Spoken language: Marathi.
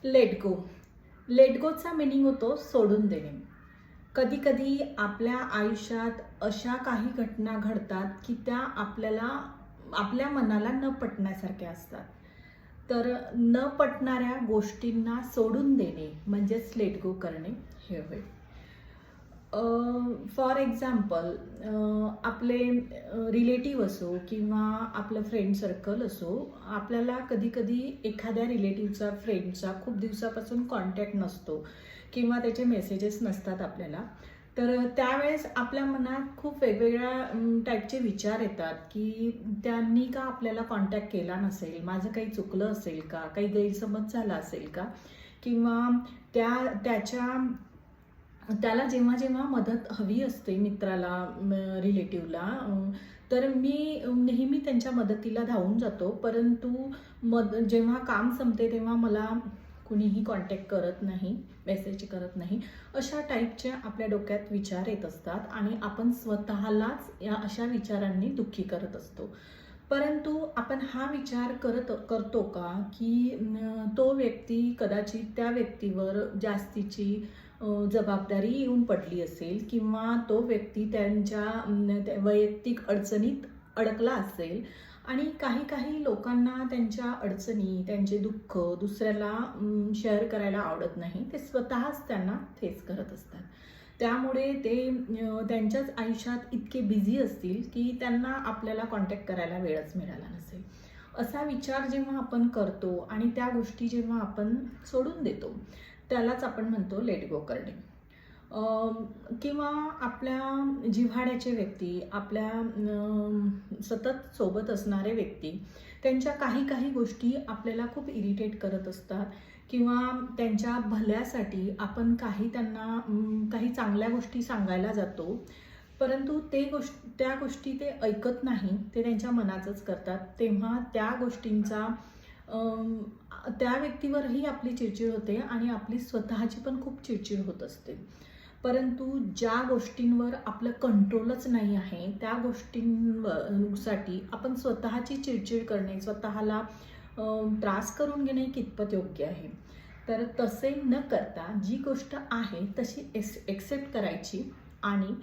Late go. लेट गोचा मिनिंग होतो सोडून देणे. कधी कधी आपल्या आयुष्यात अशा काही घटना घडतात की त्या आपल्या मनाला न पटण्यासारख्या असतात. तर न पटणाऱ्या गोष्टींना सोडून देणे म्हणजेच लेट गो करणे हे होय. फॉर एक्झाम्पल, आपले रिलेटिव्ह असो किंवा आपलं फ्रेंड सर्कल असो, आपल्याला कधी कधी एखाद्या रिलेटिव्हचा, फ्रेंडचा खूप दिवसापासून कॉन्टॅक्ट नसतो किंवा त्याचे मेसेजेस नसतात आपल्याला. तर त्यावेळेस आपल्या मनात खूप वेगवेगळ्या टाईपचे विचार येतात की त्यांनी का आपल्याला कॉन्टॅक्ट केला नसेल, माझं काही चुकलं असेल का, काही गैरसमज झाला असेल का, किंवा त्याला जेव्हा जेव्हा मदत हवी असते मित्राला, रिलेटिव्हला, तर मी नेहमी त्यांच्या मदतीला धावून जातो. परंतु जेव्हा काम संपते तेव्हा मला कुणीही कॉन्टॅक्ट करत नाही, मेसेज करत नाही. अशा टाईपच्या आपल्या डोक्यात विचार येत असतात आणि आपण स्वतःलाच या अशा विचारांनी दुःखी करत असतो. परंतु आपण हा विचार करतो का की तो व्यक्ती, कदाचित त्या व्यक्तीवर जास्तीची जबाबदारी येऊन पडली असेल किंवा तो व्यक्ती त्या वैयक्तिक अडचणीत अडकला असेल आणि काही लोकांना त्यांच्या अडचणी, त्यांचे दुःख दुसऱ्याला शेअर करायला आवडत नाही. ते स्वतःच त्यांना फेस करत असतात. त्यामुळे ते त्यांच्याच आयुष्यात इतके बिझी असतील की त्यांना आपल्याला कॉन्टॅक्ट करायला वेळच मिळाला नसेल. असा विचार जेव्हा आपण करतो आणि त्या गोष्टी जेव्हा आपण सोडून देतो, त्यालाच आपण म्हणतो लेट गो करणे. किंवा आपल्या जिव्हाळ्याचे व्यक्ती, आपल्या सतत सोबत असणारे व्यक्ती, त्यांच्या काही गोष्टी आपल्याला खूप इरिटेट करत असतात किंवा त्यांच्या भल्यासाठी आपण त्यांना काही चांगल्या गोष्टी सांगायला जातो. परंतु त्या गोष्टी ते ऐकत नाही, ते त्यांच्या मनाचंच करतात. तेव्हा त्या गोष्टींचा त्या व्यक्तीवरही आपली चिडचिड होते आणि आपली स्वतःची पण खूप चिडचिड होत असते. परंतु ज्या गोष्टींवर आपलं कंट्रोलच नाही आहे, त्या गोष्टींसाठी आपण स्वतःची चिडचिड करणे, स्वतःला त्रास करून घेणे कितपत योग्य आहे. तर तसे न करता जी गोष्ट आहे तशी एक्सेप्ट करायची आणि